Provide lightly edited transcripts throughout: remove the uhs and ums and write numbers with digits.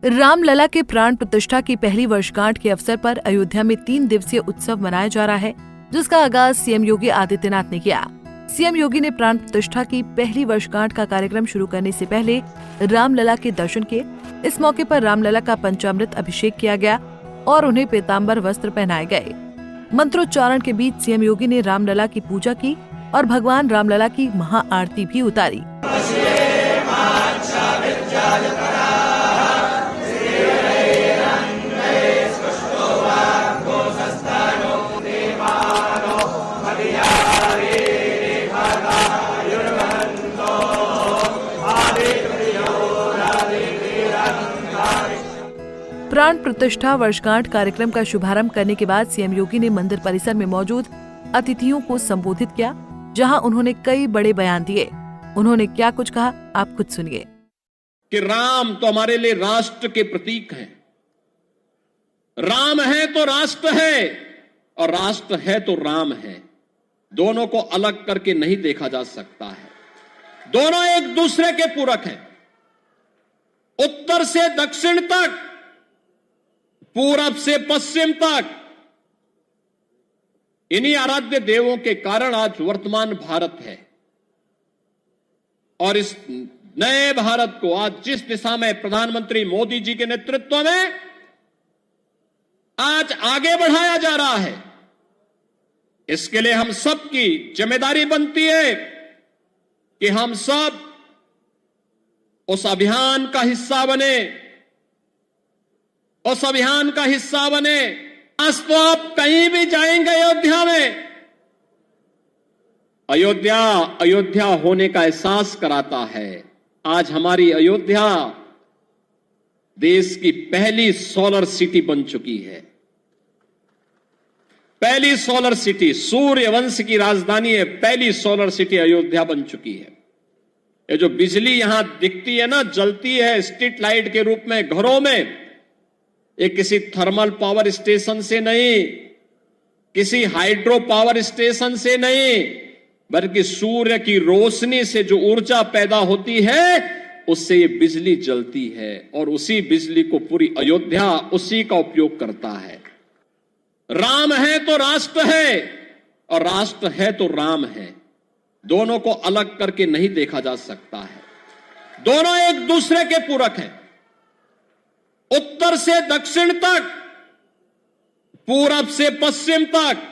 रामलला के प्राण प्रतिष्ठा की पहली वर्षगांठ के अवसर पर अयोध्या में 3 दिवसीय उत्सव मनाया जा रहा है, जिसका आगाज सीएम योगी आदित्यनाथ ने किया। सीएम योगी ने प्राण प्रतिष्ठा की पहली वर्षगांठ का कार्यक्रम शुरू करने से पहले रामलला के दर्शन किए। इस मौके पर रामलला का पंचामृत अभिषेक किया गया और उन्हें पीताम्बर वस्त्र पहनाए गए। मंत्रोच्चारण के बीच सीएम योगी ने रामलला की पूजा की और भगवान रामलला की महाआरती भी उतारी। प्राण प्रतिष्ठा वर्षगांठ कार्यक्रम का शुभारंभ करने के बाद सीएम योगी ने मंदिर परिसर में मौजूद अतिथियों को संबोधित किया, जहां उन्होंने कई बड़े बयान दिए। उन्होंने क्या कुछ कहा, आप खुद सुनिए। कि राम तो हमारे लिए राष्ट्र के प्रतीक हैं। राम है तो राष्ट्र है और राष्ट्र है तो राम है। दोनों को अलग करके नहीं देखा जा सकता है। दोनों एक दूसरे के पूरक हैं। उत्तर से दक्षिण तक, पूरब से पश्चिम तक, इन्हीं आराध्य देवों के कारण आज वर्तमान भारत है। और इस नए भारत को आज जिस दिशा में प्रधानमंत्री मोदी जी के नेतृत्व में आज आगे बढ़ाया जा रहा है, इसके लिए हम सबकी जिम्मेदारी बनती है कि हम सब उस अभियान का हिस्सा बने। उस अभियान का हिस्सा बने। आज तो आप कहीं भी जाएंगे अयोध्या में, अयोध्या होने का एहसास कराता है। आज हमारी अयोध्या देश की पहली सोलर सिटी बन चुकी है। पहली सोलर सिटी, सूर्य वंश की राजधानी है, पहली सोलर सिटी अयोध्या बन चुकी है। ये जो बिजली यहां दिखती है ना, जलती है स्ट्रीट लाइट के रूप में घरों में, ये किसी थर्मल पावर स्टेशन से नहीं, किसी हाइड्रो पावर स्टेशन से नहीं, बल्कि सूर्य की रोशनी से जो ऊर्जा पैदा होती है, उससे ये बिजली जलती है और उसी बिजली को पूरी अयोध्या उसी का उपयोग करता है। राम है तो राष्ट्र है और राष्ट्र है तो राम है। दोनों को अलग करके नहीं देखा जा सकता है। दोनों एक दूसरे के पूरक हैं। उत्तर से दक्षिण तक, पूरब से पश्चिम तक,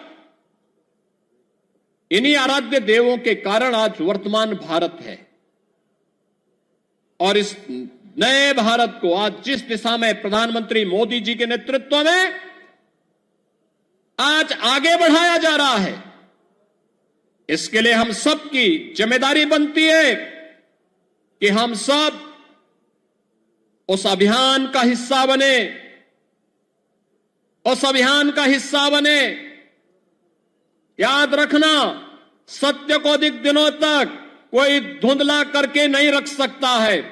इन्हीं आराध्य देवों के कारण आज वर्तमान भारत है। और इस नए भारत को आज जिस दिशा में प्रधानमंत्री मोदी जी के नेतृत्व में आज आगे बढ़ाया जा रहा है, इसके लिए हम सबकी जिम्मेदारी बनती है कि हम सब उस अभियान का हिस्सा बने। उस अभियान का हिस्सा बने। याद रखना, सत्य को अधिक दिनों तक कोई धुंधला करके नहीं रख सकता है।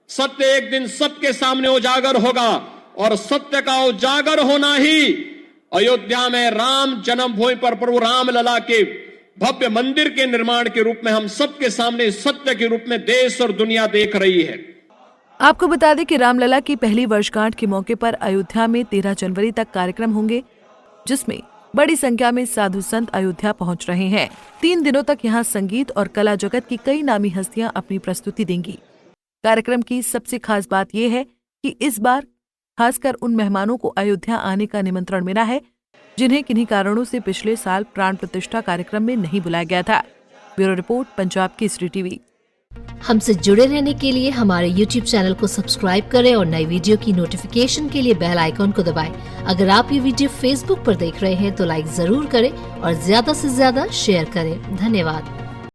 सत्य एक दिन सबके सामने उजागर होगा और सत्य का उजागर होना ही अयोध्या में राम जन्मभूमि पर प्रभु रामलला के भव्य मंदिर के निर्माण के रूप में हम सबके सामने सत्य के रूप में देश और दुनिया देख रही है। आपको बता दें कि रामलला की पहली वर्षगांठ के मौके पर अयोध्या में 13 जनवरी तक कार्यक्रम होंगे, जिसमें बड़ी संख्या में साधु संत अयोध्या पहुंच रहे हैं। 3 दिनों तक यहां संगीत और कला जगत की कई नामी हस्तियां अपनी प्रस्तुति देंगी। कार्यक्रम की सबसे खास बात यह है कि इस बार खासकर उन मेहमानों को अयोध्या आने का निमंत्रण मिला है, जिन्हें किन्हीं कारणों से पिछले साल प्राण प्रतिष्ठा कार्यक्रम में नहीं बुलाया गया था। Bureau report, Punjab Kesari TV. हमसे जुड़े रहने के लिए हमारे YouTube चैनल को सब्सक्राइब करें और नई वीडियो की नोटिफिकेशन के लिए बेल आइकॉन को दबाएं। अगर आप ये वीडियो Facebook पर देख रहे हैं तो लाइक जरूर करें और ज्यादा से ज्यादा शेयर करें। धन्यवाद।